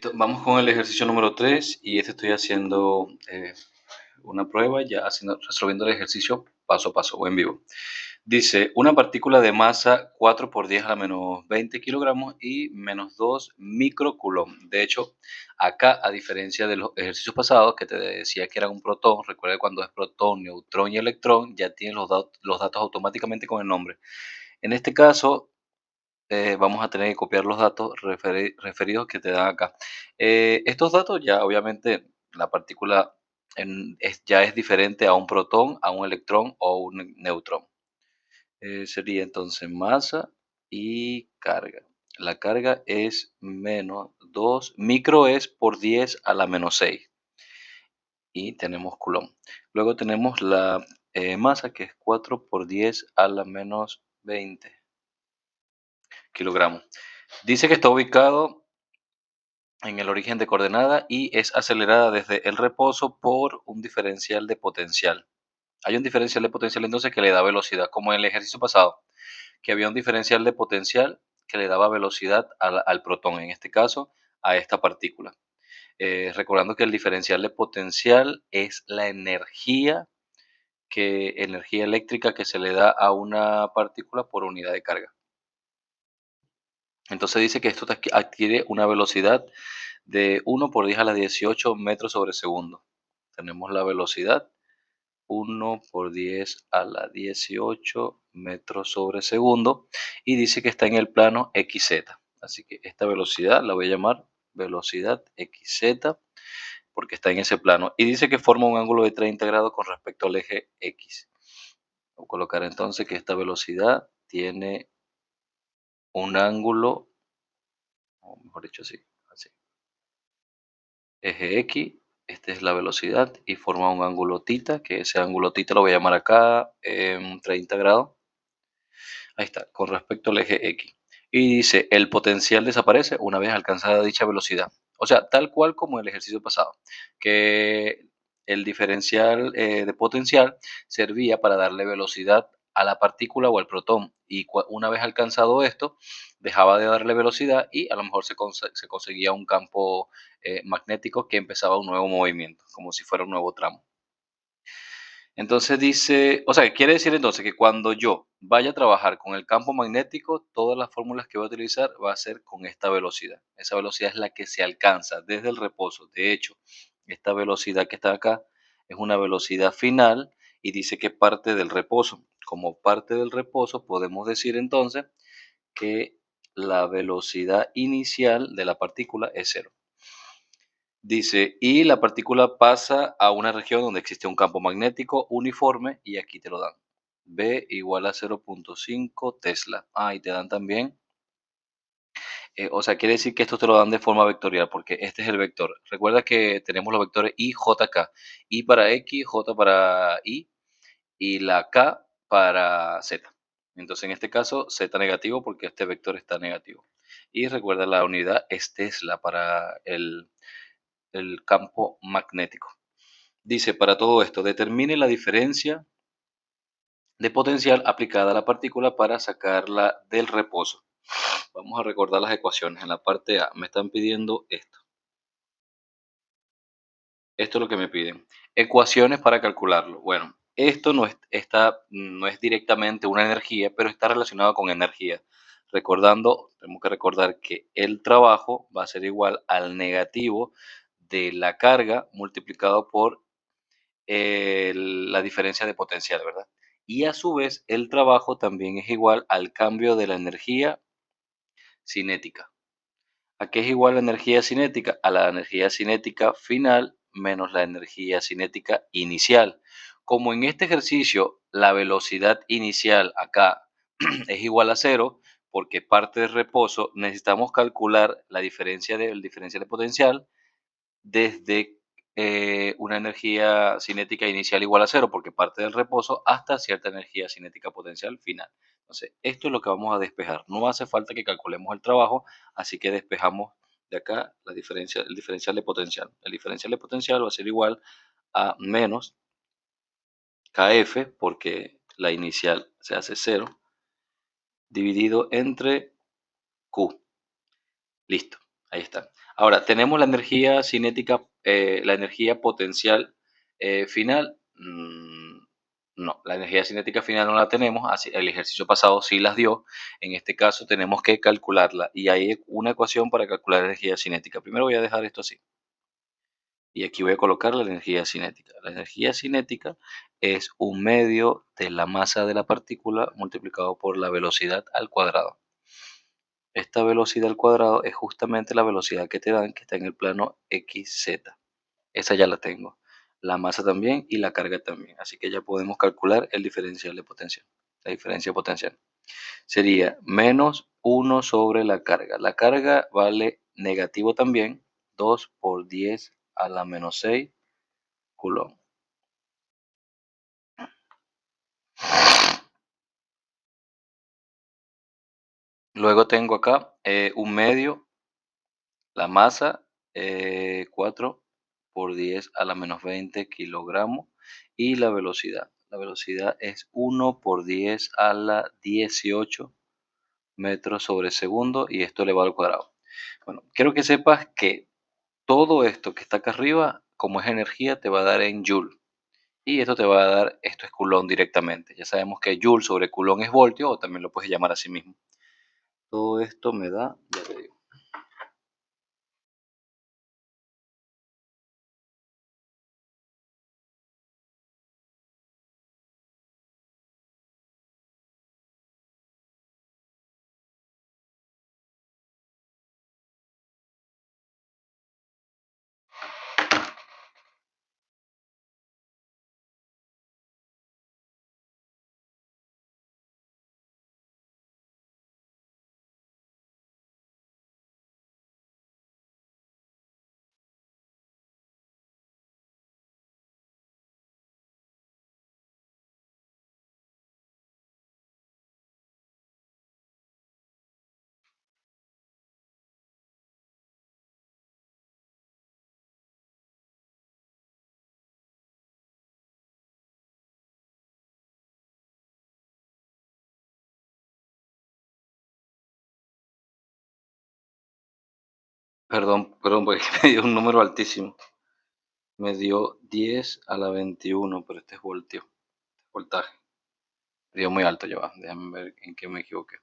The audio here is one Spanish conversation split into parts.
Listo, vamos con el ejercicio número 3 y estoy haciendo una prueba, resolviendo el ejercicio paso a paso o en vivo. Dice, una partícula de masa 4 por 10 a la menos 20 kilogramos y menos 2 microcoulomb. De hecho, acá, a diferencia de los ejercicios pasados que te decía que era un protón, recuerda que cuando es protón, neutrón y electrón, ya tienes los datos automáticamente con el nombre. En este caso, vamos a tener que copiar los datos referidos que te dan acá. Estos datos ya obviamente la partícula ya es diferente a un protón, a un electrón o un neutrón. Sería entonces masa y carga. La carga es menos 2, micro es por 10 a la menos 6 y tenemos coulomb. Luego tenemos la masa que es 4 por 10 a la menos 20 kilogramos. Dice que está ubicado en el origen de coordenada y es acelerada desde el reposo por un diferencial de potencial. Hay un diferencial de potencial entonces que le da velocidad, como en el ejercicio pasado, que había un diferencial de potencial que le daba velocidad al protón, en este caso a esta partícula. Recordando que el diferencial de potencial es la energía eléctrica que se le da a una partícula por unidad de carga. Entonces dice que esto adquiere una velocidad de 1 por 10 a la 18 metros sobre segundo. Tenemos la velocidad 1 por 10 a la 18 metros sobre segundo y dice que está en el plano XZ. Así que esta velocidad la voy a llamar velocidad XZ porque está en ese plano y dice que forma un ángulo de 30 grados con respecto al eje X. Voy a colocar entonces que esta velocidad tiene un ángulo, o mejor dicho así, eje X, esta es la velocidad y forma un ángulo θ, que ese ángulo θ lo voy a llamar acá 30 grados. Ahí está, con respecto al eje X. Y dice, el potencial desaparece una vez alcanzada dicha velocidad. O sea, tal cual como el ejercicio pasado, que el diferencial de potencial servía para darle velocidad a la partícula o al protón. Y una vez alcanzado esto, dejaba de darle velocidad y a lo mejor se conseguía un campo magnético que empezaba un nuevo movimiento, como si fuera un nuevo tramo. Entonces dice, o sea, quiere decir entonces que cuando yo vaya a trabajar con el campo magnético, todas las fórmulas que voy a utilizar va a ser con esta velocidad. Esa velocidad es la que se alcanza desde el reposo. De hecho, esta velocidad que está acá es una velocidad final y dice que parte del reposo. Como parte del reposo, podemos decir entonces que la velocidad inicial de la partícula es cero. Dice, y la partícula pasa a una región donde existe un campo magnético uniforme y aquí te lo dan. B igual a 0.5 Tesla. Ah, y te dan también, o sea, quiere decir que esto te lo dan de forma vectorial porque este es el vector. Recuerda que tenemos los vectores I, J, K. I para X, J para Y y la K para Z. Entonces en este caso Z negativo porque este vector está negativo. Y recuerda la unidad es Tesla para el campo magnético. Dice, para todo esto, determine la diferencia de potencial aplicada a la partícula para sacarla del reposo. Vamos a recordar las ecuaciones. En la parte A me están pidiendo esto. Esto es lo que me piden. Ecuaciones para calcularlo. Bueno, esto no es directamente una energía, pero está relacionado con energía. Tenemos que recordar que el trabajo va a ser igual al negativo de la carga multiplicado por la diferencia de potencial, ¿verdad? Y a su vez, el trabajo también es igual al cambio de la energía cinética. ¿A qué es igual la energía cinética? A la energía cinética final menos la energía cinética inicial. Como en este ejercicio la velocidad inicial acá es igual a cero, porque parte del reposo, necesitamos calcular la diferencia del diferencial de potencial desde una energía cinética inicial igual a cero, porque parte del reposo, hasta cierta energía cinética potencial final. Entonces, esto es lo que vamos a despejar. No hace falta que calculemos el trabajo, así que despejamos de acá el diferencial de potencial. El diferencial de potencial va a ser igual a menos KF, porque la inicial se hace 0, dividido entre Q. Listo, ahí está. Ahora, tenemos la energía cinética, la energía potencial final. No, la energía cinética final no la tenemos. Así, el ejercicio pasado sí las dio. En este caso tenemos que calcularla. Y hay una ecuación para calcular la energía cinética. Primero voy a dejar esto así. Y aquí voy a colocar la energía cinética. La energía cinética es un medio de la masa de la partícula multiplicado por la velocidad al cuadrado. Esta velocidad al cuadrado es justamente la velocidad que te dan, que está en el plano XZ. Esa ya la tengo. La masa también y la carga también. Así que ya podemos calcular el diferencial de potencial. La diferencia potencial sería menos 1 sobre la carga. La carga vale negativo también, 2 por 10 a la menos 6 Coulomb. Luego tengo acá un medio, la masa, 4 por 10 a la menos 20 kilogramos. Y la velocidad. La velocidad es 1 por 10 a la 18 metros sobre segundo y esto elevado al cuadrado. Bueno, quiero que sepas que todo esto que está acá arriba, como es energía, te va a dar en joule. Y esto te va a dar, esto es Coulomb directamente. Ya sabemos que joule sobre Coulomb es voltio o también lo puedes llamar así mismo. Todo esto me da, ya te digo. Perdón, porque me dio un número altísimo. Me dio 10 a la 21, pero este es voltio, voltaje. Me dio muy alto, ya va. Déjame ver en qué me equivoqué.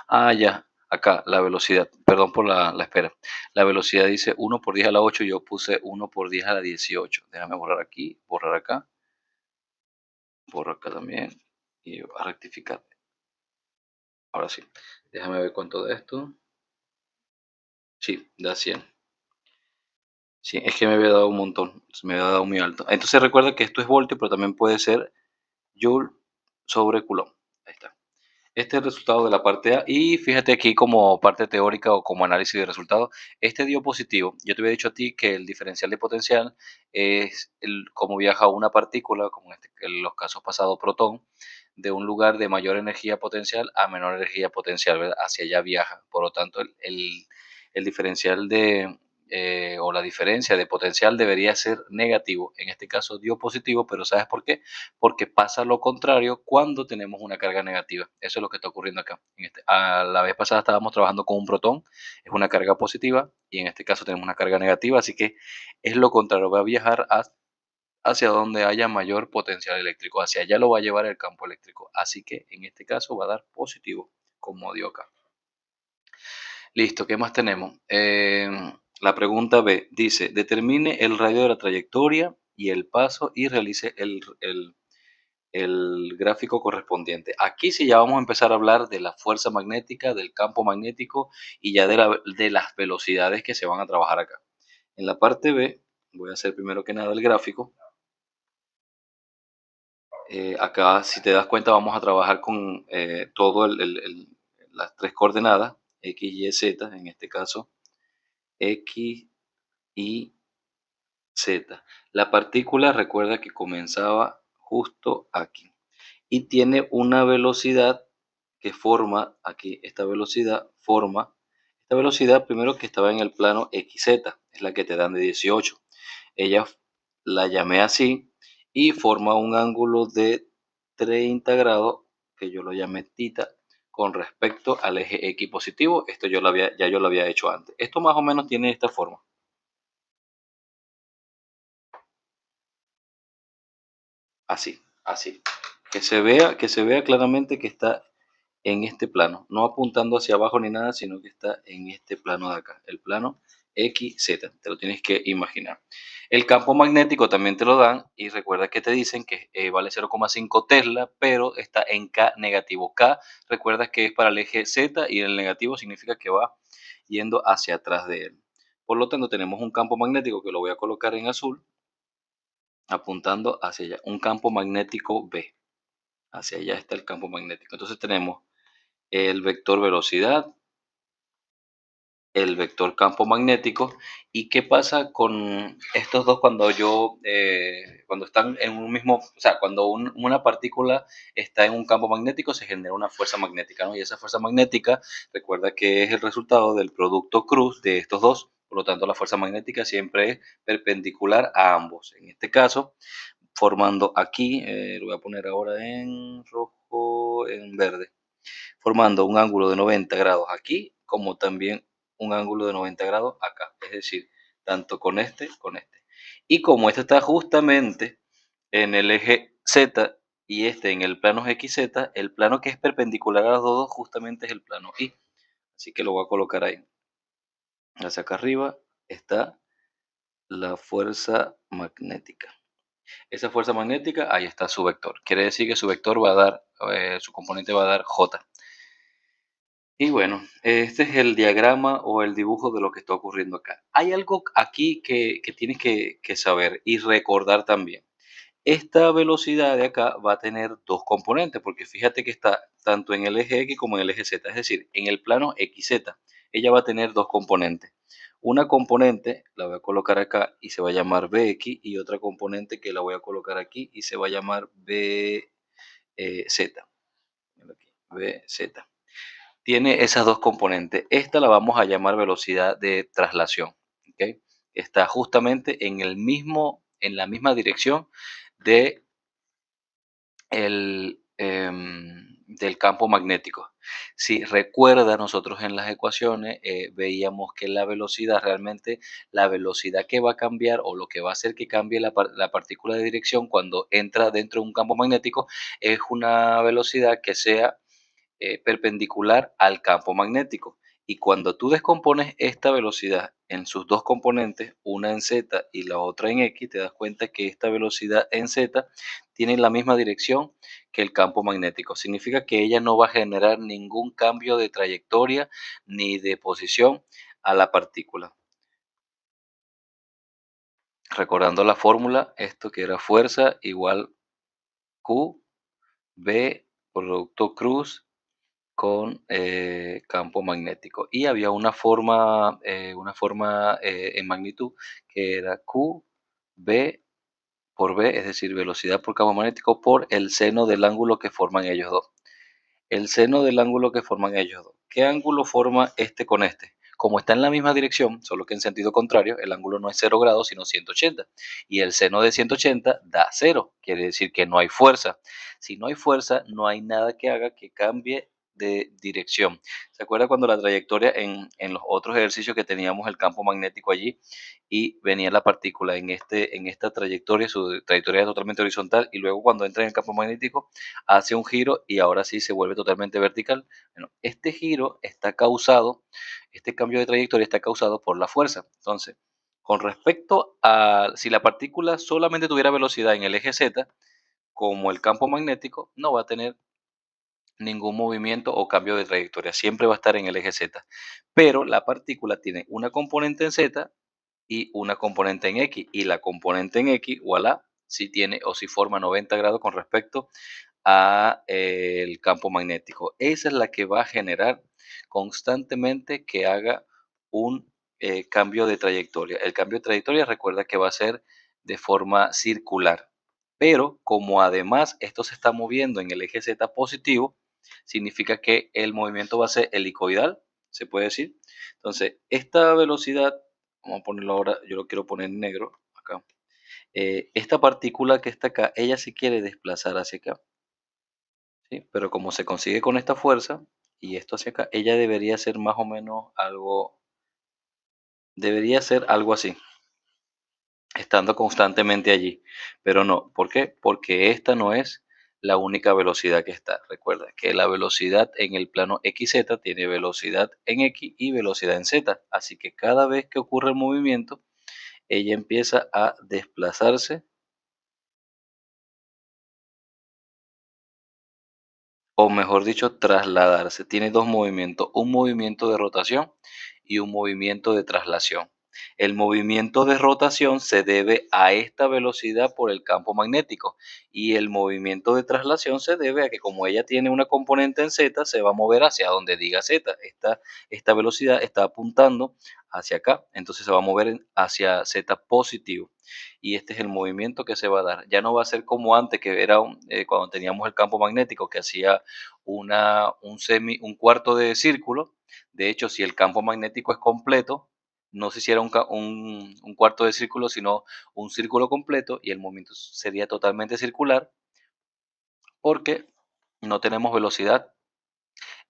Ah, ya, acá, la velocidad. Perdón por la espera. La velocidad dice 1 por 10 a la 8, yo puse 1 por 10 a la 18. Déjame borrar aquí, borrar acá, borrar acá también y a rectificar. Ahora sí, déjame ver cuánto de esto. Sí, da 100. Sí, es que me había dado un montón, me había dado muy alto. Entonces recuerda que esto es voltio, pero también puede ser joule sobre Coulomb. Ahí está. Este es el resultado de la parte A. Y fíjate aquí como parte teórica o como análisis de resultados, este dio positivo. Yo te había dicho a ti que el diferencial de potencial es cómo viaja una partícula, como en los casos pasados protón, de un lugar de mayor energía potencial a menor energía potencial, ¿verdad? Hacia allá viaja. Por lo tanto, el diferencial o la diferencia de potencial debería ser negativo. En este caso dio positivo, pero ¿sabes por qué? Porque pasa lo contrario cuando tenemos una carga negativa. Eso es lo que está ocurriendo acá. A la vez pasada estábamos trabajando con un protón, es una carga positiva, y en este caso tenemos una carga negativa, así que es lo contrario, va a viajar hacia donde haya mayor potencial eléctrico, hacia allá lo va a llevar el campo eléctrico, así que en este caso va a dar positivo, como dio acá. Listo, ¿qué más tenemos? La pregunta B dice, determine el radio de la trayectoria y el paso y realice el gráfico correspondiente. Aquí sí ya vamos a empezar a hablar de la fuerza magnética, del campo magnético y ya de las velocidades que se van a trabajar acá. En la parte B voy a hacer primero que nada el gráfico. Acá, si te das cuenta, vamos a trabajar con todo las tres coordenadas, X, Y, Z, en este caso, X, Y, Z. La partícula, recuerda que comenzaba justo aquí y tiene una velocidad que forma aquí, esta velocidad primero que estaba en el plano XZ, es la que te dan de 18. Ella la llamé así y forma un ángulo de 30 grados, que yo lo llamé tita, con respecto al eje X positivo. Esto ya yo lo había hecho antes. Esto más o menos tiene esta forma. Así, así. Que se vea claramente que está en este plano, no apuntando hacia abajo ni nada, sino que está en este plano de acá, el plano XZ, te lo tienes que imaginar. El campo magnético también te lo dan y recuerda que te dicen que vale 0,5 Tesla, pero está en K negativo. K, recuerda que es para el eje Z y el negativo significa que va yendo hacia atrás de él. Por lo tanto, tenemos un campo magnético que lo voy a colocar en azul, apuntando hacia allá, un campo magnético B. Hacia allá está el campo magnético. Entonces tenemos el vector velocidad, el vector campo magnético. ¿Y qué pasa con estos dos cuando están en un mismo, o sea, cuando una partícula está en un campo magnético se genera una fuerza magnética, ¿no? Y esa fuerza magnética, recuerda que es el resultado del producto cruz de estos dos. Por lo tanto, la fuerza magnética siempre es perpendicular a ambos. En este caso, formando aquí, lo voy a poner ahora en rojo, en verde, formando un ángulo de 90 grados aquí, como también un ángulo de 90 grados acá, es decir, tanto con este. Y como este está justamente en el eje Z y este en el plano XZ, el plano que es perpendicular a los dos justamente es el plano Y. Así que lo voy a colocar ahí. Hacia acá arriba está la fuerza magnética. Esa fuerza magnética, ahí está su vector. Quiere decir que su vector va a dar, su componente va a dar J. Y bueno, este es el diagrama o el dibujo de lo que está ocurriendo acá. Hay algo aquí que tienes que saber y recordar también. Esta velocidad de acá va a tener dos componentes, porque fíjate que está tanto en el eje X como en el eje Z, es decir, en el plano XZ. Ella va a tener dos componentes. Una componente la voy a colocar acá y se va a llamar BX, y otra componente que la voy a colocar aquí y se va a llamar BZ. BZ. Tiene esas dos componentes. Esta la vamos a llamar velocidad de traslación. ¿Ok? Está justamente en la misma dirección de del campo magnético. Si recuerda, nosotros en las ecuaciones veíamos que la velocidad, realmente la velocidad que va a cambiar o lo que va a hacer que cambie la partícula de dirección cuando entra dentro de un campo magnético es una velocidad que sea perpendicular al campo magnético. Y cuando tú descompones esta velocidad en sus dos componentes, una en z y la otra en x, te das cuenta que esta velocidad en z tiene la misma dirección que el campo magnético. Significa que ella no va a generar ningún cambio de trayectoria ni de posición a la partícula. Recordando la fórmula, esto que era fuerza igual Q, B, producto cruz con campo magnético. Y había una forma en magnitud que era Q, B por B, es decir, velocidad por campo magnético por el seno del ángulo que forman ellos dos. El seno del ángulo que forman ellos dos. ¿Qué ángulo forma este con este? Como está en la misma dirección, solo que en sentido contrario, el ángulo no es 0 grados, sino 180. Y el seno de 180 da 0, quiere decir que no hay fuerza. Si no hay fuerza, no hay nada que haga que cambie de dirección. ¿Se acuerda cuando la trayectoria en los otros ejercicios que teníamos el campo magnético allí y venía la partícula en esta trayectoria, su trayectoria es totalmente horizontal y luego cuando entra en el campo magnético hace un giro y ahora sí se vuelve totalmente vertical? Bueno, este giro está causado, este cambio de trayectoria está causado por la fuerza. Entonces, con respecto a si la partícula solamente tuviera velocidad en el eje Z, como el campo magnético, no va a tener ningún movimiento o cambio de trayectoria, siempre va a estar en el eje Z. Pero la partícula tiene una componente en Z y una componente en X, y la componente en X, voilà, si tiene o si forma 90 grados con respecto a el campo magnético. Esa es la que va a generar constantemente que haga un cambio de trayectoria. El cambio de trayectoria, recuerda que va a ser de forma circular, pero como además esto se está moviendo en el eje Z positivo, significa que el movimiento va a ser helicoidal, se puede decir. Entonces, esta velocidad, vamos a ponerlo ahora, yo lo quiero poner en negro acá. Esta partícula que está acá, ella se quiere desplazar hacia acá, ¿sí? Pero como se consigue con esta fuerza, y esto hacia acá, ella debería ser más o menos debería ser algo así, estando constantemente allí, pero no, ¿por qué? Porque esta no es la única velocidad que está. Recuerda que la velocidad en el plano XZ tiene velocidad en X y velocidad en Z, así que cada vez que ocurre el movimiento, ella empieza a desplazarse, o mejor dicho, trasladarse. Tiene dos movimientos, un movimiento de rotación y un movimiento de traslación. El movimiento de rotación se debe a esta velocidad por el campo magnético y el movimiento de traslación se debe a que como ella tiene una componente en Z, se va a mover hacia donde diga Z. Esta velocidad está apuntando hacia acá, entonces se va a mover hacia Z positivo. Y este es el movimiento que se va a dar. Ya no va a ser como antes, que era cuando teníamos el campo magnético que hacía un cuarto de círculo. De hecho, si el campo magnético es completo, no se hiciera un cuarto de círculo, sino un círculo completo y el movimiento sería totalmente circular porque no tenemos velocidad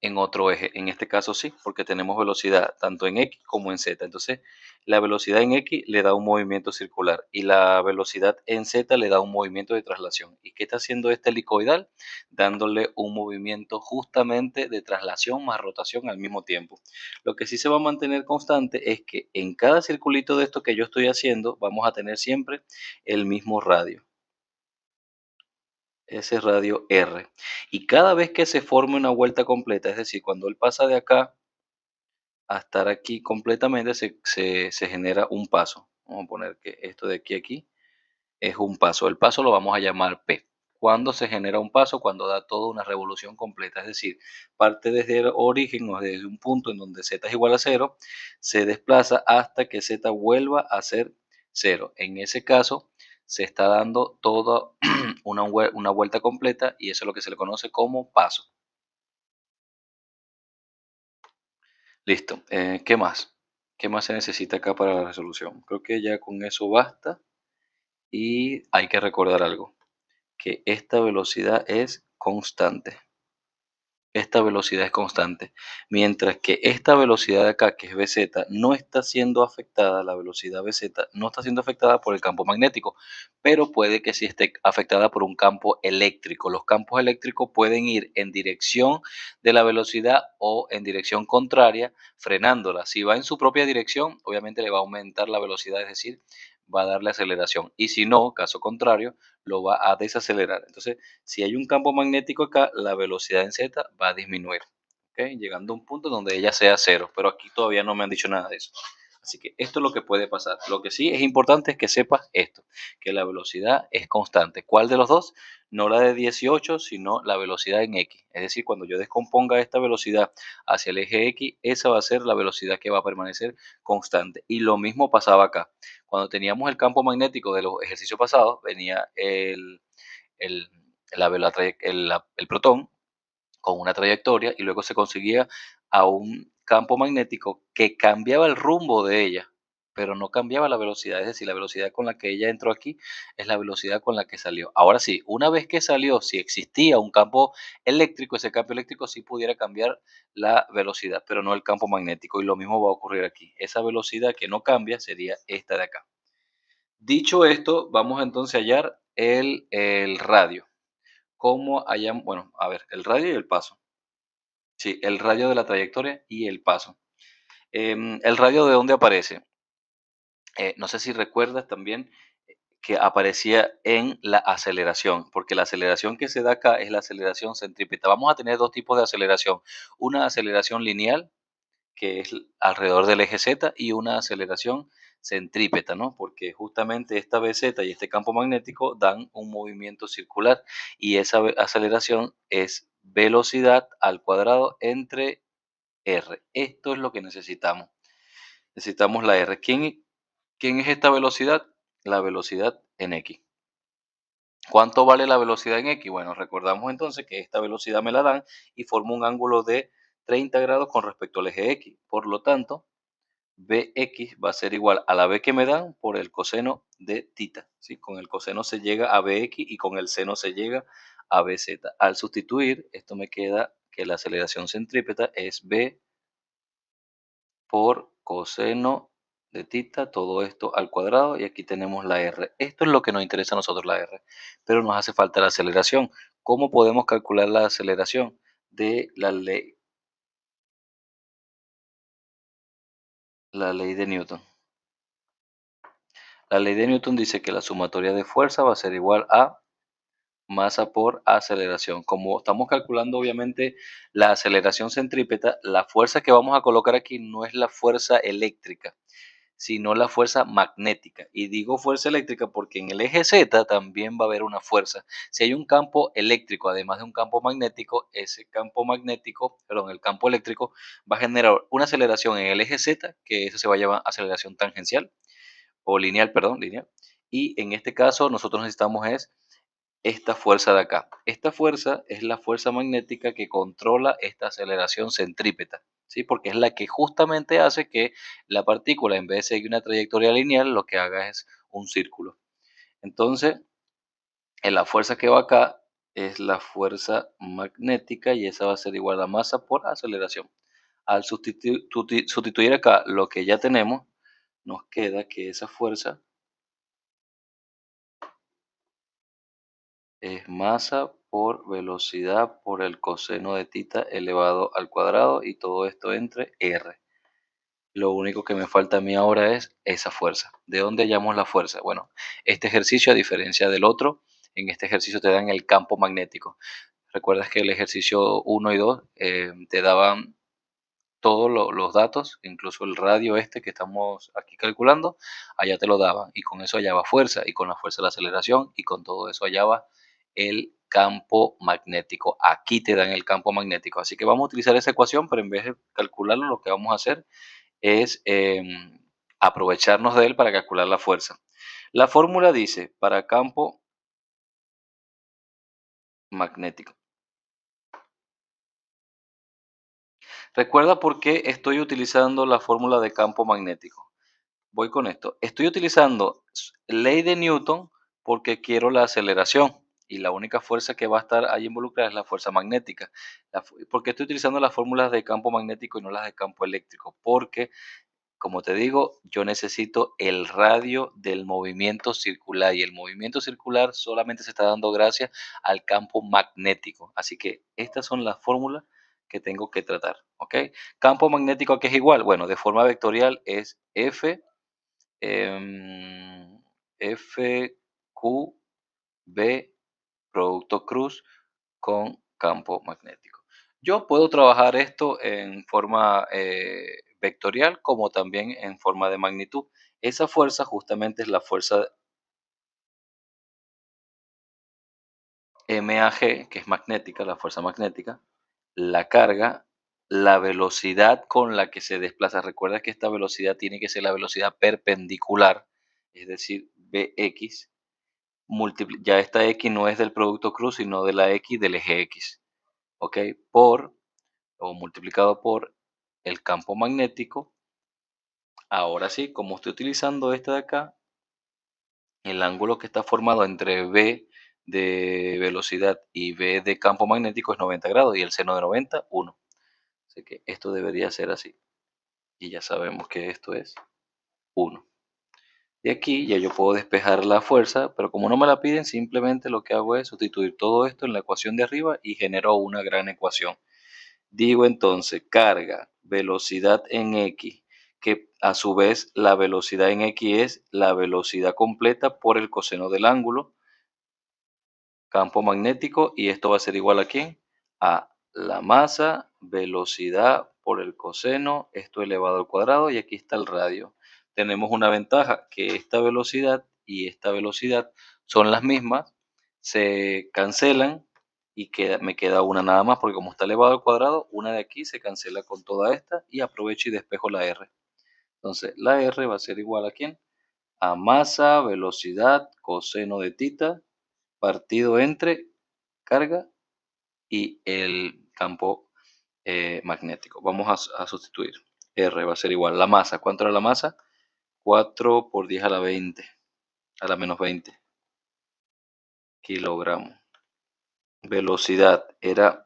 en otro eje. En este caso sí, porque tenemos velocidad tanto en X como en Z. Entonces, la velocidad en X le da un movimiento circular y la velocidad en Z le da un movimiento de traslación. ¿Y qué está haciendo este helicoidal? Dándole un movimiento justamente de traslación más rotación al mismo tiempo. Lo que sí se va a mantener constante es que en cada circulito de esto que yo estoy haciendo, vamos a tener siempre el mismo radio, ese radio R. Y cada vez que se forme una vuelta completa, es decir, cuando él pasa de acá a estar aquí completamente, se genera un paso. Vamos a poner que esto de aquí a aquí es un paso. El paso lo vamos a llamar P. ¿Cuándo se genera un paso? Cuando da toda una revolución completa, es decir, parte desde el origen o desde un punto en donde z es igual a cero, se desplaza hasta que z vuelva a ser cero. En ese caso, se está dando toda una vuelta completa y eso es lo que se le conoce como paso. Listo. ¿Qué más? ¿Qué más se necesita acá para la resolución? Creo que ya con eso basta y hay que recordar algo, que esta velocidad es constante. Esta velocidad es constante. Mientras que esta velocidad de acá, que es Bz, no está siendo afectada, la velocidad Bz no está siendo afectada por el campo magnético, pero puede que sí esté afectada por un campo eléctrico. Los campos eléctricos pueden ir en dirección de la velocidad o en dirección contraria, frenándola. Si va en su propia dirección, obviamente le va a aumentar la velocidad, es decir, va a darle aceleración. Y si no, caso contrario, lo va a desacelerar. Entonces, si hay un campo magnético acá, la velocidad en Z va a disminuir, ¿ok? Llegando a un punto donde ella sea cero, pero aquí todavía no me han dicho nada de eso. Así que esto es lo que puede pasar. Lo que sí es importante es que sepas esto, que la velocidad es constante. ¿Cuál de los dos? No la de 18, sino la velocidad en X. Es decir, cuando yo descomponga esta velocidad hacia el eje X, esa va a ser la velocidad que va a permanecer constante. Y lo mismo pasaba acá. Cuando teníamos el campo magnético de los ejercicios pasados, venía el, el protón con una trayectoria y luego se conseguía a un campo magnético que cambiaba el rumbo de ella, pero no cambiaba la velocidad. Es decir, la velocidad con la que ella entró aquí es la velocidad con la que salió. Ahora sí, una vez que salió, si existía un campo eléctrico, ese campo eléctrico sí pudiera cambiar la velocidad, pero no el campo magnético. Y lo mismo va a ocurrir aquí. Esa velocidad que no cambia sería esta de acá. Dicho esto, vamos entonces a hallar el radio. ¿Cómo hallamos? Bueno, a ver, el radio y el paso. Sí, el radio de la trayectoria y el paso. ¿El radio de dónde aparece? No sé si recuerdas también que aparecía en la aceleración, porque la aceleración que se da acá es la aceleración centrípeta. Vamos a tener dos tipos de aceleración. Una aceleración lineal, que es alrededor del eje Z, y una aceleración centrípeta, ¿no? Porque justamente esta BZ y este campo magnético dan un movimiento circular y esa aceleración es velocidad al cuadrado entre R. Esto es lo que necesitamos. Necesitamos la R. ¿Quién es esta velocidad? La velocidad en X. ¿Cuánto vale la velocidad en X? Bueno, recordamos entonces que esta velocidad me la dan y forma un ángulo de 30 grados con respecto al eje X. Por lo tanto, Bx va a ser igual a la B que me dan por el coseno de tita. ¿Sí? Con el coseno se llega a Bx y con el seno se llega a Bz. Al sustituir, esto me queda que la aceleración centrípeta es b por coseno de tita, todo esto al cuadrado, y aquí tenemos la r. Esto es lo que nos interesa a nosotros, la r, pero nos hace falta la aceleración. ¿Cómo podemos calcular la aceleración? De la ley de Newton. La ley de Newton dice que la sumatoria de fuerza va a ser igual a masa por aceleración. Como estamos calculando obviamente la aceleración centrípeta, la fuerza que vamos a colocar aquí no es la fuerza eléctrica, sino la fuerza magnética. Y digo fuerza eléctrica porque en el eje Z también va a haber una fuerza. Si hay un campo eléctrico, además de un campo magnético, ese campo magnético, perdón, el campo eléctrico va a generar una aceleración en el eje Z, que eso se va a llamar aceleración tangencial, o lineal, perdón, lineal. Y en este caso nosotros necesitamos es esta fuerza de acá. Esta fuerza es la fuerza magnética que controla esta aceleración centrípeta, ¿sí? Porque es la que justamente hace que la partícula, en vez de seguir una trayectoria lineal, lo que haga es un círculo. Entonces, en la fuerza que va acá es la fuerza magnética y esa va a ser igual a masa por aceleración. Al sustituir acá lo que ya tenemos, nos queda que esa fuerza es masa por velocidad por el coseno de tita elevado al cuadrado, y todo esto entre r. Lo único que me falta a mí ahora es esa fuerza. ¿De dónde hallamos la fuerza? Bueno, este ejercicio, a diferencia del otro, en este ejercicio te dan el campo magnético. Recuerdas que el ejercicio 1 y 2 te daban todos los datos, incluso el radio este que estamos aquí calculando, allá te lo daban, y con eso hallaba fuerza, y con la fuerza la aceleración, y con todo eso hallaba el campo magnético. Aquí te dan el campo magnético, así que vamos a utilizar esa ecuación, pero en vez de calcularlo, lo que vamos a hacer es aprovecharnos de él para calcular la fuerza. La fórmula dice, para campo magnético. Recuerda por qué estoy utilizando la fórmula de campo magnético. Voy con esto. Estoy utilizando ley de Newton porque quiero la aceleración, y la única fuerza que va a estar ahí involucrada es la fuerza magnética. ¿Por qué estoy utilizando las fórmulas de campo magnético y no las de campo eléctrico? Porque, como te digo, yo necesito el radio del movimiento circular, y el movimiento circular solamente se está dando gracias al campo magnético. Así que estas son las fórmulas que tengo que tratar. ¿Ok? Campo magnético, ¿a qué es igual? Bueno, de forma vectorial es F FQB producto cruz con campo magnético. Yo puedo trabajar esto en forma vectorial como también en forma de magnitud. Esa fuerza justamente es la fuerza MAG, que es magnética, la fuerza magnética, la carga, la velocidad con la que se desplaza. Recuerda que esta velocidad tiene que ser la velocidad perpendicular, es decir, Bx. Ya esta X no es del producto cruz, sino de la X del eje X, ¿ok? Por, o multiplicado por el campo magnético. Ahora sí, como estoy utilizando esta de acá, el ángulo que está formado entre B de velocidad y B de campo magnético es 90 grados, y el seno de 90, 1. Así que esto debería ser así. Y ya sabemos que esto es 1. De aquí ya yo puedo despejar la fuerza, pero como no me la piden, simplemente lo que hago es sustituir todo esto en la ecuación de arriba y genero una gran ecuación. Digo entonces carga, velocidad en X, que a su vez la velocidad en X es la velocidad completa por el coseno del ángulo, campo magnético, y esto va a ser igual a ¿quién? A la masa, velocidad por el coseno, esto elevado al cuadrado, y aquí está el radio. Tenemos una ventaja, que esta velocidad y esta velocidad son las mismas, se cancelan y me queda una nada más, porque como está elevado al cuadrado, una de aquí se cancela con toda esta y aprovecho y despejo la R. Entonces la R va a ser igual a ¿quién? A masa, velocidad, coseno de tita, partido entre carga y el campo magnético. Vamos a sustituir. R va a ser igual a la masa. ¿Cuánto era la masa? 4 por 10 a la 20, a la menos 20 kilogramos. Velocidad era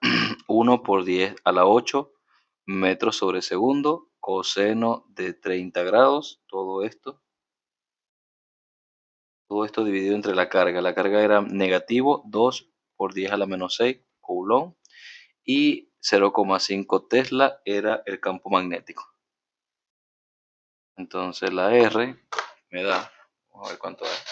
1 por 10 a la 8 metros sobre segundo, coseno de 30 grados, todo esto dividido entre la carga. La carga era negativo 2 por 10 a la menos 6 coulomb y 0,5 Tesla era el campo magnético. Entonces la R me da, vamos a ver cuánto es.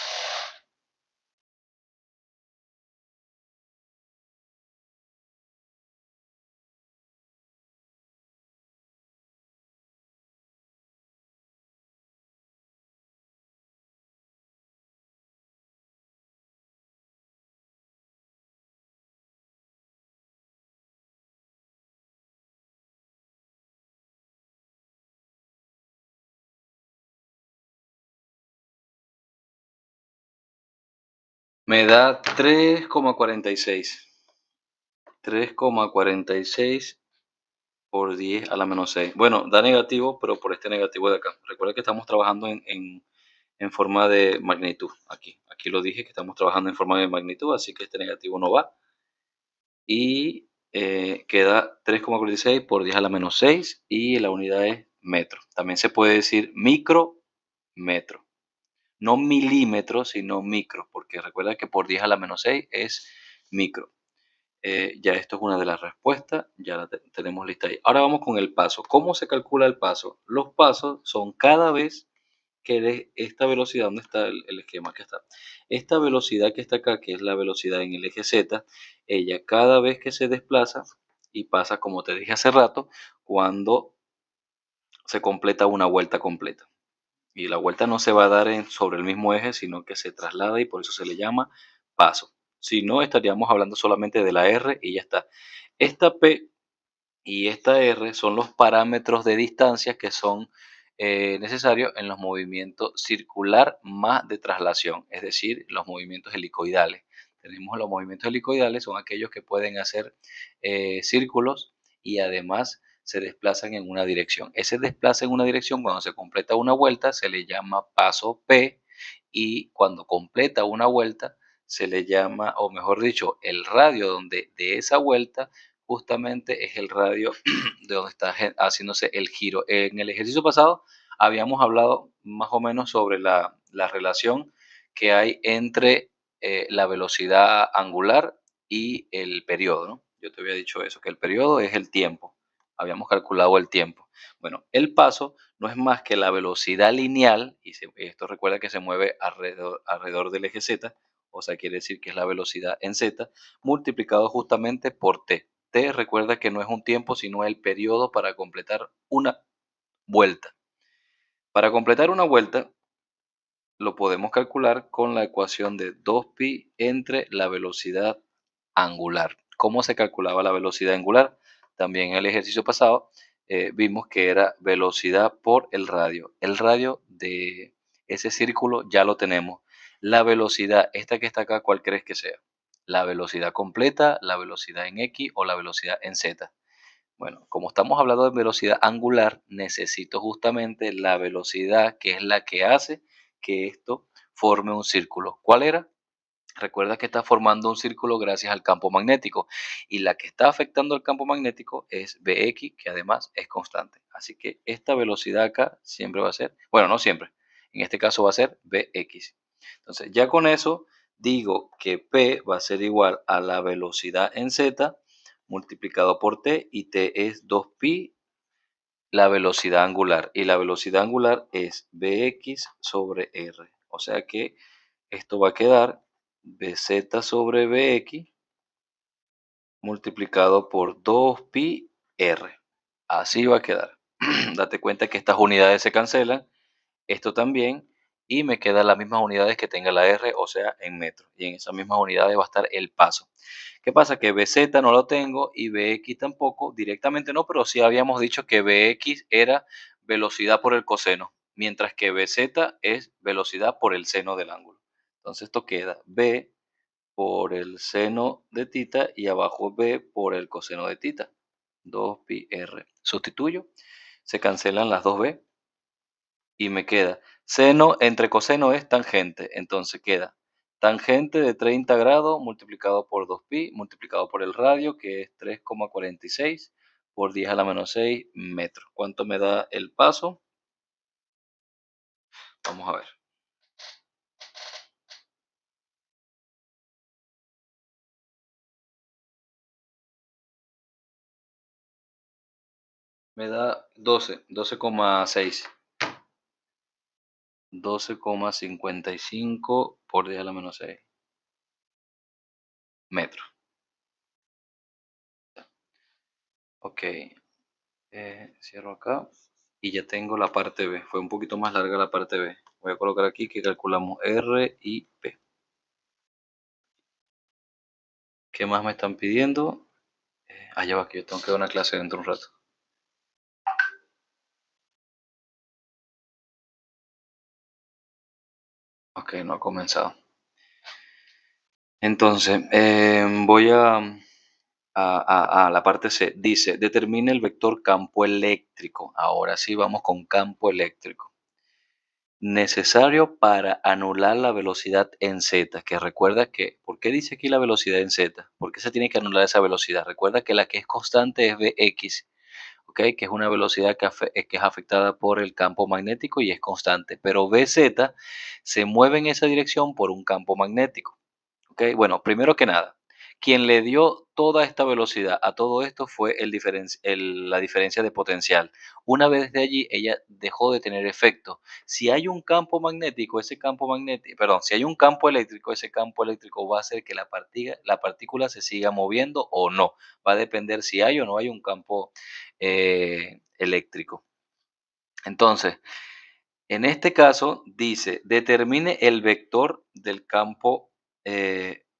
Me da 3,46. 3,46 por 10 a la menos 6. Bueno, da negativo, pero por este negativo de acá. Recuerda que estamos trabajando en forma de magnitud. Aquí lo dije que estamos trabajando en forma de magnitud, así que este negativo no va. Y queda 3,46 por 10 a la menos 6 y la unidad es metro. También se puede decir micrometro. No milímetros, sino micro, porque recuerda que por 10 a la menos 6 es micro. Ya esto es una de las respuestas, ya la tenemos lista ahí. Ahora vamos con el paso. ¿Cómo se calcula el paso? Los pasos son cada vez que esta velocidad, ¿dónde está el esquema? Que está. Esta velocidad que está acá, que es la velocidad en el eje Z, ella cada vez que se desplaza y pasa, como te dije hace rato, cuando se completa una vuelta completa. Y la vuelta no se va a dar sobre el mismo eje, sino que se traslada y por eso se le llama paso. Si no, estaríamos hablando solamente de la R y ya está. Esta P y esta R son los parámetros de distancia que son necesarios en los movimientos circular más de traslación, es decir, los movimientos helicoidales. Tenemos los movimientos helicoidales, son aquellos que pueden hacer círculos y además se desplazan en una dirección. Ese desplaza en una dirección, cuando se completa una vuelta, se le llama paso P, y cuando completa una vuelta, se le llama, o mejor dicho, el radio de esa vuelta justamente es el radio de donde está haciéndose el giro. En el ejercicio pasado habíamos hablado más o menos sobre la relación que hay entre la velocidad angular y el periodo, ¿no? Yo te había dicho eso, que el periodo es el tiempo. Habíamos calculado el tiempo. Bueno, el paso no es más que la velocidad lineal, y esto recuerda que se mueve alrededor del eje Z, o sea, quiere decir que es la velocidad en Z, multiplicado justamente por t. T recuerda que no es un tiempo, sino el periodo para completar una vuelta. Para completar una vuelta, lo podemos calcular con la ecuación de 2pi entre la velocidad angular. ¿Cómo se calculaba la velocidad angular? También en el ejercicio pasado vimos que era velocidad por el radio. El radio de ese círculo ya lo tenemos. La velocidad, esta que está acá, ¿cuál crees que sea? ¿La velocidad completa, la velocidad en X o la velocidad en Z? Bueno, como estamos hablando de velocidad angular, necesito justamente la velocidad que es la que hace que esto forme un círculo. ¿Cuál era? Recuerda que está formando un círculo gracias al campo magnético, y la que está afectando el campo magnético es Bx, que además es constante. Así que esta velocidad acá siempre va a ser, bueno, no siempre, en este caso va a ser Bx. Entonces ya con eso digo que P va a ser igual a la velocidad en Z multiplicado por T, y T es 2pi la velocidad angular, y la velocidad angular es Bx sobre R. O sea que esto va a quedar Bz sobre Bx multiplicado por 2pi R. Así va a quedar. Date cuenta que estas unidades se cancelan, esto también, y me quedan las mismas unidades que tenga la R, o sea, en metros. Y en esas mismas unidades va a estar el paso. ¿Qué pasa? Que Bz no lo tengo y Bx tampoco, directamente no, pero sí habíamos dicho que Bx era velocidad por el coseno, mientras que Bz es velocidad por el seno del ángulo. Entonces esto queda B por el seno de tita y abajo B por el coseno de tita. 2pi R. Sustituyo, se cancelan las dos B y me queda seno entre coseno es tangente, entonces queda Tangente de 30 grados multiplicado por 2pi multiplicado por el radio, que es 3,46 por 10 a la menos 6 metros. ¿Cuánto me da el paso? Vamos a ver. Me da 12,6. 12,55 por 10 a la menos 6 metros. Ok, cierro acá y ya tengo la parte B. Fue un poquito más larga la parte B. Voy a colocar aquí que calculamos R y P. ¿Qué más me están pidiendo? Ya va, que yo tengo que dar una clase dentro de un rato. Ok, no ha comenzado. Entonces, voy a la parte C. Dice, determine el vector campo eléctrico. Ahora sí vamos con campo eléctrico. Necesario para anular la velocidad en z, que recuerda que, ¿por qué dice aquí la velocidad en z? ¿Por qué se tiene que anular esa velocidad? Recuerda que la que es constante es Vx, ¿ok? Que es una velocidad que es afectada por el campo magnético y es constante, pero Vz se mueve en esa dirección por un campo magnético. ¿Ok? Bueno, primero que nada, quien le dio toda esta velocidad a todo esto fue la diferencia de potencial. Una vez de allí, ella dejó de tener efecto. Si hay un campo magnético, ese campo magnético, perdón, si hay un campo eléctrico, ese campo eléctrico va a hacer que la partícula se siga moviendo o no. Va a depender si hay o no hay un campo eléctrico. Entonces, en este caso dice, determine el vector del campo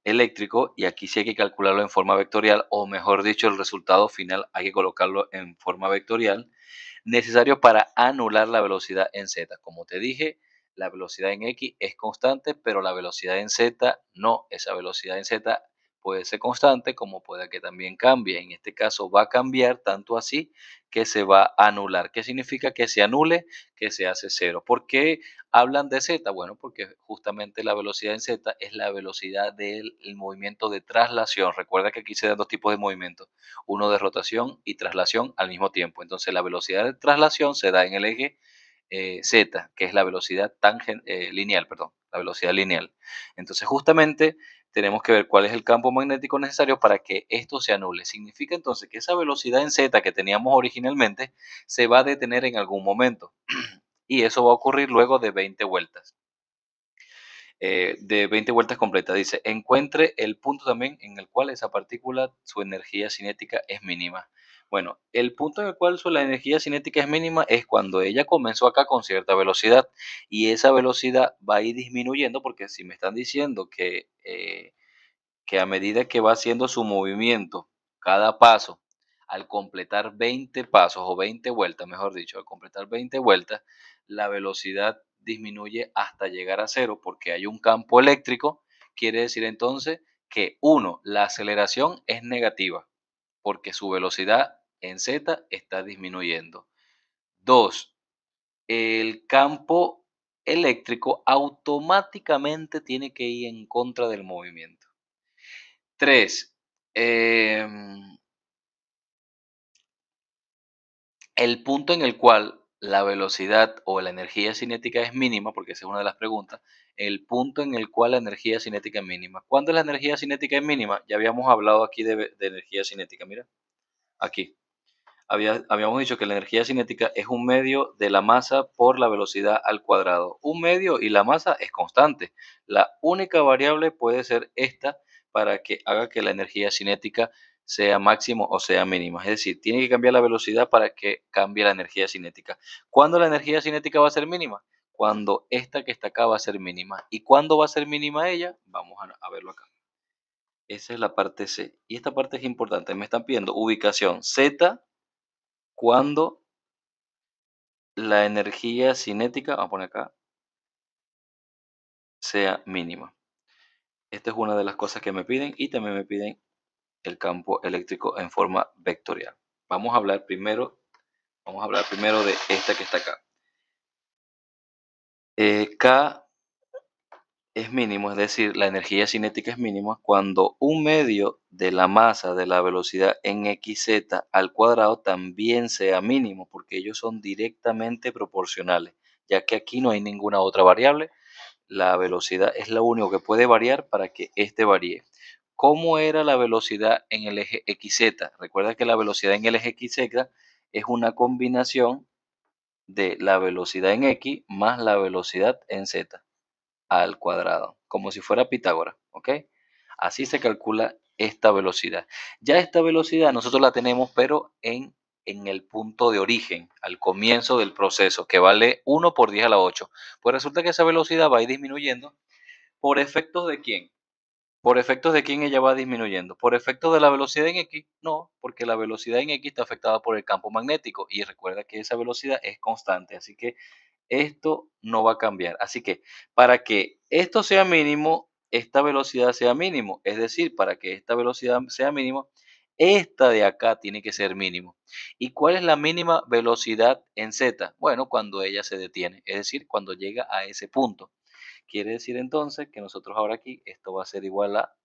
eléctrico, y aquí sí hay que calcularlo en forma vectorial, o mejor dicho, el resultado final hay que colocarlo en forma vectorial, necesario para anular la velocidad en z. Como te dije, la velocidad en x es constante, pero la velocidad en z no. Esa velocidad en z puede ser constante como puede que también cambie. En este caso va a cambiar tanto así que se va a anular. ¿Qué significa que se anule? Que se hace cero. ¿Por qué hablan de z? Bueno, porque justamente la velocidad en z es la velocidad del movimiento de traslación. Recuerda que aquí se dan dos tipos de movimientos, uno de rotación y traslación al mismo tiempo. Entonces la velocidad de traslación se da en el eje z, que es la velocidad lineal, perdón, la velocidad lineal. Entonces justamente tenemos que ver cuál es el campo magnético necesario para que esto se anule. Significa entonces que esa velocidad en z que teníamos originalmente se va a detener en algún momento y eso va a ocurrir luego de 20 vueltas. De 20 vueltas completas. Dice, encuentre el punto también en el cual esa partícula, su energía cinética es mínima. Bueno, el punto en el cual la energía cinética es mínima es cuando ella comenzó acá con cierta velocidad y esa velocidad va a ir disminuyendo, porque si me están diciendo que a medida que va haciendo su movimiento, cada paso, al completar 20 pasos o 20 vueltas, mejor dicho, al completar 20 vueltas, la velocidad disminuye hasta llegar a cero porque hay un campo eléctrico. Quiere decir entonces que uno, la aceleración es negativa porque su velocidad en z está disminuyendo. Dos, el campo eléctrico automáticamente tiene que ir en contra del movimiento. 3, el punto en el cual la velocidad o la energía cinética es mínima, porque esa es una de las preguntas, el punto en el cual la energía cinética es mínima. ¿Cuándo la energía cinética es mínima? Ya habíamos hablado aquí de energía cinética, mira, aquí. Habíamos dicho que la energía cinética es un medio de la masa por la velocidad al cuadrado. Un medio y la masa es constante. La única variable puede ser esta para que haga que la energía cinética sea máximo o sea mínima. Es decir, tiene que cambiar la velocidad para que cambie la energía cinética. ¿Cuándo la energía cinética va a ser mínima? Cuando esta que está acá va a ser mínima. ¿Y cuándo va a ser mínima ella? Vamos a verlo acá. Esa es la parte C. Y esta parte es importante. Me están pidiendo ubicación Z cuando la energía cinética, vamos a poner acá, sea mínima. Esta es una de las cosas que me piden y también me piden el campo eléctrico en forma vectorial. Vamos a hablar primero de esta que está acá. K es mínimo, es decir, la energía cinética es mínima cuando un medio de la masa de la velocidad en xz al cuadrado también sea mínimo, porque ellos son directamente proporcionales, ya que aquí no hay ninguna otra variable. La velocidad es lo único que puede variar para que éste varíe. ¿Cómo era la velocidad en el eje XZ? Recuerda que la velocidad en el eje XZ es una combinación de la velocidad en X más la velocidad en Z al cuadrado, como si fuera Pitágoras, ¿ok? Así se calcula esta velocidad. Ya esta velocidad nosotros la tenemos, pero en el punto de origen, al comienzo del proceso, que vale 1 por 10 a la 8. Pues resulta que esa velocidad va a ir disminuyendo. ¿Por efectos de quién? ¿Por efectos de quién ella va disminuyendo? ¿Por efectos de la velocidad en X? No, porque la velocidad en X está afectada por el campo magnético y recuerda que esa velocidad es constante, así que esto no va a cambiar. Así que para que esto sea mínimo, esta velocidad sea mínimo, es decir, para que esta velocidad sea mínimo, esta de acá tiene que ser mínimo. ¿Y cuál es la mínima velocidad en Z? Bueno, cuando ella se detiene, es decir, cuando llega a ese punto. Quiere decir entonces que nosotros ahora aquí esto va a ser igual a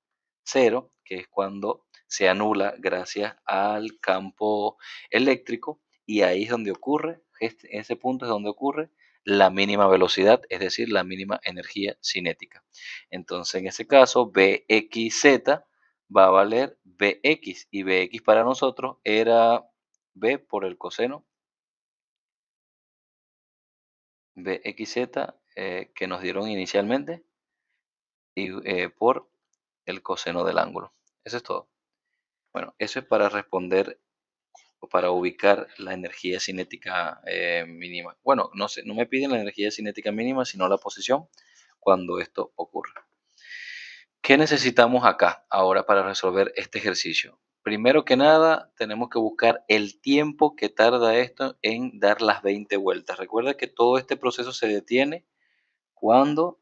cero, que es cuando se anula gracias al campo eléctrico, y ahí es donde ocurre, ese punto es donde ocurre la mínima velocidad, es decir, la mínima energía cinética. Entonces, en ese caso, Bxz va a valer Bx, y Bx para nosotros era B por el coseno, Bxz que nos dieron inicialmente, y por el coseno del ángulo. Eso es todo. Bueno, eso es para responder o para ubicar la energía cinética mínima. Bueno, no sé, no me piden la energía cinética mínima, sino la posición cuando esto ocurre. ¿Qué necesitamos acá ahora para resolver este ejercicio? Primero que nada, tenemos que buscar el tiempo que tarda esto en dar las 20 vueltas. Recuerda que todo este proceso se detiene cuando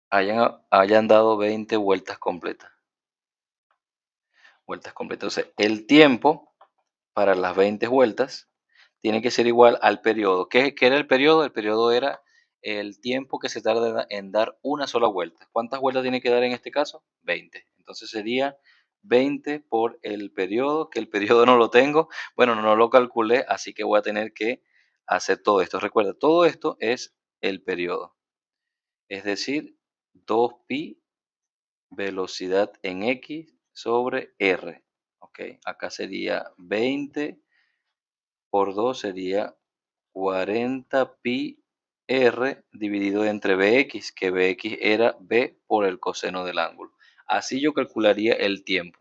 hayan dado 20 vueltas completas. Entonces, el tiempo para las 20 vueltas tiene que ser igual al periodo. ¿Qué era el periodo? El periodo era el tiempo que se tarda en dar una sola vuelta. ¿Cuántas vueltas tiene que dar en este caso? 20. Entonces sería 20 por el periodo, que el periodo no lo tengo. Bueno, no lo calculé, así que voy a tener que hacer todo esto. Recuerda, todo esto es el periodo. Es decir, 2pi velocidad en X sobre R. Ok, acá sería 20 por 2 sería 40 pi r dividido entre bx, que bx era b por el coseno del ángulo. Así yo calcularía el tiempo.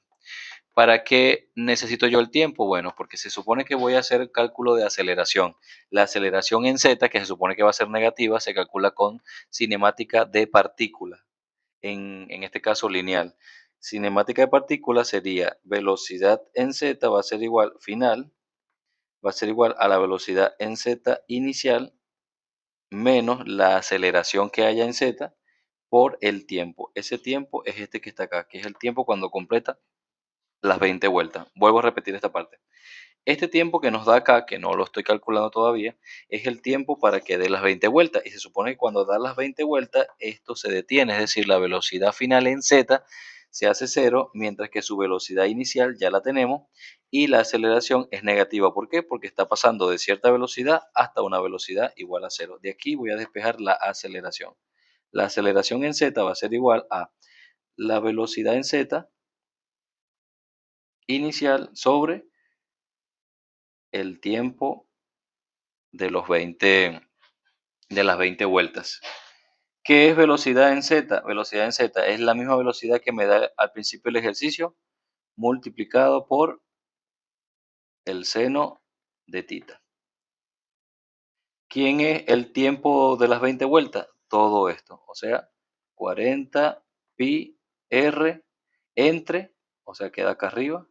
¿Para qué necesito yo el tiempo? Bueno, porque se supone que voy a hacer el cálculo de aceleración. La aceleración en z, que se supone que va a ser negativa, se calcula con cinemática de partículas, en este caso lineal. Cinemática de partículas sería velocidad en z va a ser igual final, va a ser igual a la velocidad en z inicial menos la aceleración que haya en z por el tiempo. Ese tiempo es este que está acá, que es el tiempo cuando completa las 20 vueltas. Vuelvo a repetir esta parte. Este tiempo que nos da acá, que no lo estoy calculando todavía, es el tiempo para que dé las 20 vueltas. Y se supone que cuando da las 20 vueltas, esto se detiene, es decir, la velocidad final en z se hace cero, mientras que su velocidad inicial ya la tenemos y la aceleración es negativa. ¿Por qué? Porque está pasando de cierta velocidad hasta una velocidad igual a cero. De aquí voy a despejar la aceleración. La aceleración en z va a ser igual a la velocidad en z inicial sobre el tiempo de los 20 de las 20 vueltas. ¿Qué es velocidad en z? Velocidad en z es la misma velocidad que me da al principio el ejercicio multiplicado por el seno de tita. ¿Quién es el tiempo de las 20 vueltas? Todo esto, o sea, 40 pi r entre, o sea, queda acá arriba,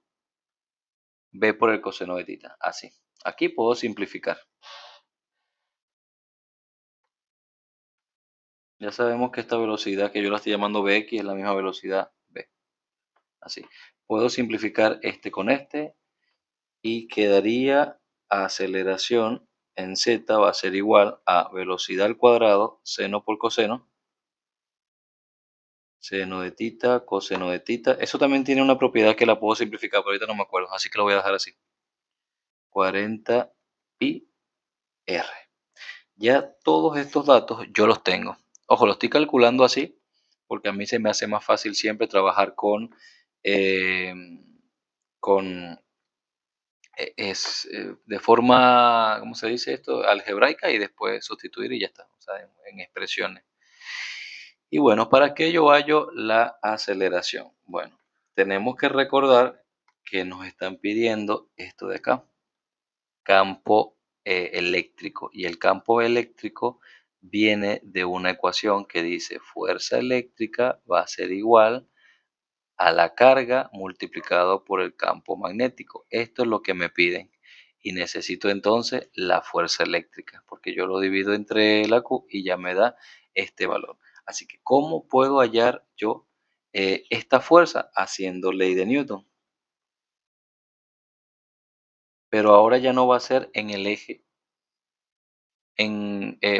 b por el coseno de tita. Así. Aquí puedo simplificar. Ya sabemos que esta velocidad que yo la estoy llamando bx es la misma velocidad b. Así. Puedo simplificar este con este y quedaría aceleración en Z va a ser igual a velocidad al cuadrado, seno por coseno, seno de tita, coseno de tita. Eso también tiene una propiedad que la puedo simplificar, pero ahorita no me acuerdo, así que lo voy a dejar así. 40 pi r. Ya todos estos datos yo los tengo. Ojo, lo estoy calculando así porque a mí se me hace más fácil siempre trabajar eh, con de forma, ¿cómo se dice esto? Algebraica y después sustituir y ya está, o sea, en expresiones. Y bueno, ¿para qué yo hallo la aceleración? Bueno, tenemos que recordar que nos están pidiendo esto de acá, campo eléctrico. Y el campo eléctrico viene de una ecuación que dice fuerza eléctrica va a ser igual a la carga multiplicado por el campo magnético. Esto es lo que me piden. Y necesito entonces la fuerza eléctrica, porque yo lo divido entre la Q y ya me da este valor. Así que, ¿cómo puedo hallar yo esta fuerza? Haciendo ley de Newton. Pero ahora ya no va a ser en el eje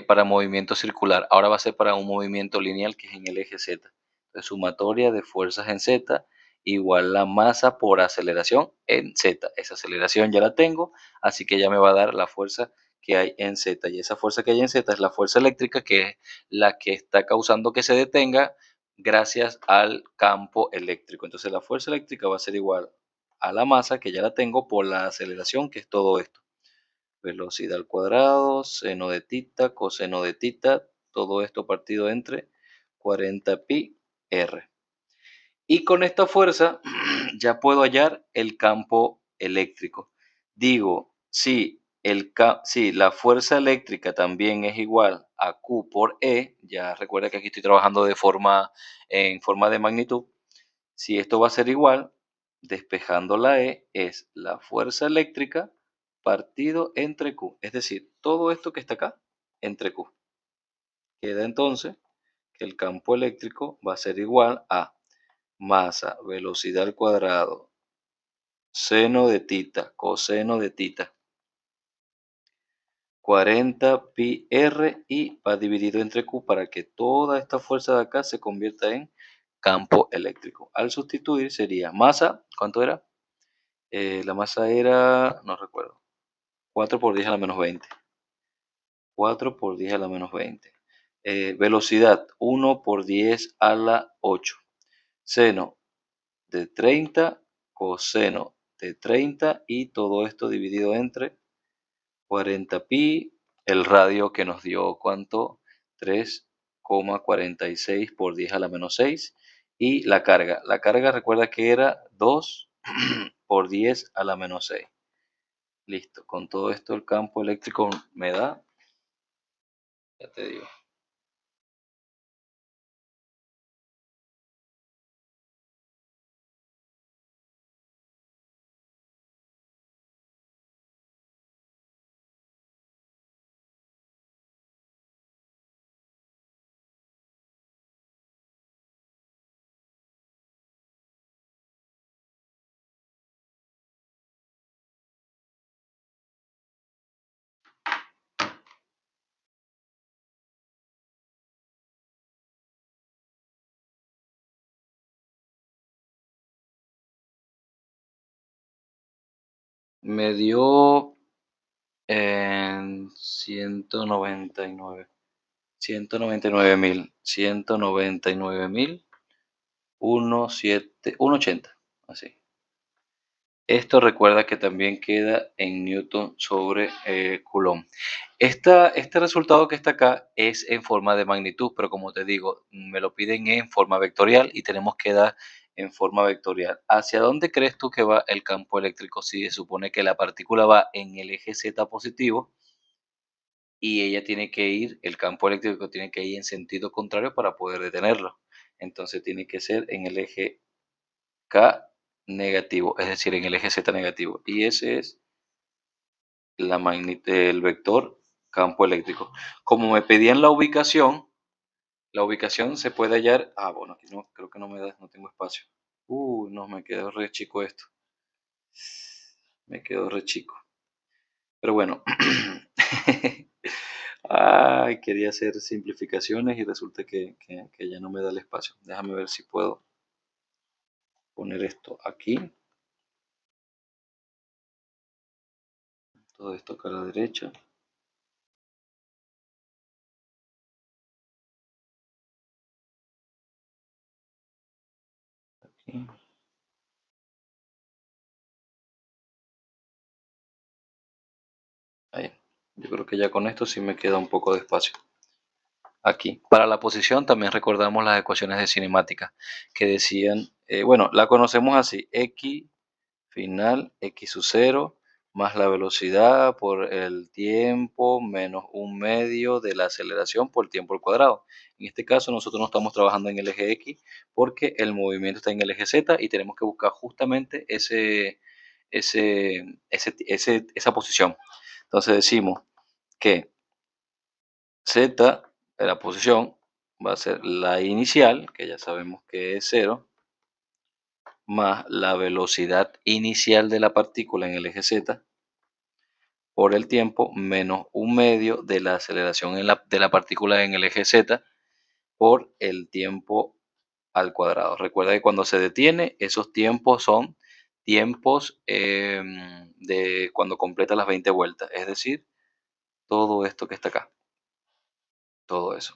para movimiento circular. Ahora va a ser para un movimiento lineal que es en el eje Z. Entonces, sumatoria de fuerzas en Z igual la masa por aceleración en Z. Esa aceleración ya la tengo, así que ya me va a dar la fuerza que hay en Z. Y esa fuerza que hay en Z es la fuerza eléctrica, que es la que está causando que se detenga gracias al campo eléctrico. Entonces, la fuerza eléctrica va a ser igual a la masa, que ya la tengo, por la aceleración, que es todo esto. Velocidad al cuadrado, seno de tita, coseno de tita, todo esto partido entre 40 pi r. Y con esta fuerza ya puedo hallar el campo eléctrico. Digo, si la fuerza eléctrica también es igual a Q por E, ya recuerda que aquí estoy trabajando en forma de magnitud. Si esto va a ser igual, despejando la E, es la fuerza eléctrica partido entre Q. Es decir, todo esto que está acá entre Q. Queda entonces que el campo eléctrico va a ser igual a masa, velocidad al cuadrado, seno de tita, coseno de tita, 40 pi r, y va dividido entre Q para que toda esta fuerza de acá se convierta en campo eléctrico. Al sustituir sería masa, ¿cuánto era? La masa era, no recuerdo, 4 por 10 a la menos 20. 4 por 10 a la menos 20. Velocidad, 1 por 10 a la 8. Seno de 30, coseno de 30, y todo esto dividido entre 40 pi, el radio que nos dio, ¿cuánto? 3,46 por 10 a la menos 6. Y la carga recuerda que era 2 por 10 a la menos 6. Listo, con todo esto el campo eléctrico me da, ya te digo, me dio en 199, 199.000, 199.000, 180, así. Esto recuerda que también queda en Newton sobre Coulomb. Este resultado que está acá es en forma de magnitud, pero como te digo, me lo piden en forma vectorial y tenemos que dar en forma vectorial. ¿Hacia dónde crees tú que va el campo eléctrico si se supone que la partícula va en el eje Z positivo y ella tiene que ir, el campo eléctrico tiene que ir en sentido contrario para poder detenerlo? Entonces tiene que ser en el eje K negativo, es decir, en el eje Z negativo. Y ese es el vector campo eléctrico. Como me pedían la ubicación se puede hallar. Ah, bueno, aquí no, creo que no me da, no tengo espacio. No, me quedó re chico esto. Me quedó re chico. Pero bueno, Ay, quería hacer simplificaciones y resulta que ya no me da el espacio. Déjame ver si puedo poner esto aquí, todo esto acá a la derecha. Aquí. Ahí. Yo creo que ya con esto sí me queda un poco de espacio. Aquí. Para la posición también recordamos las ecuaciones de cinemática que decían, bueno, la conocemos así, x final x sub 0 más la velocidad por el tiempo menos un medio de la aceleración por el tiempo al cuadrado. En este caso nosotros no estamos trabajando en el eje X porque el movimiento está en el eje Z y tenemos que buscar justamente esa posición. Entonces decimos que Z de la posición va a ser la inicial, que ya sabemos que es 0, más la velocidad inicial de la partícula en el eje Z por el tiempo menos un medio de la aceleración de la partícula en el eje Z por el tiempo al cuadrado. Recuerda que cuando se detiene, esos tiempos son tiempos de cuando completa las 20 vueltas, es decir, todo esto que está acá, todo eso.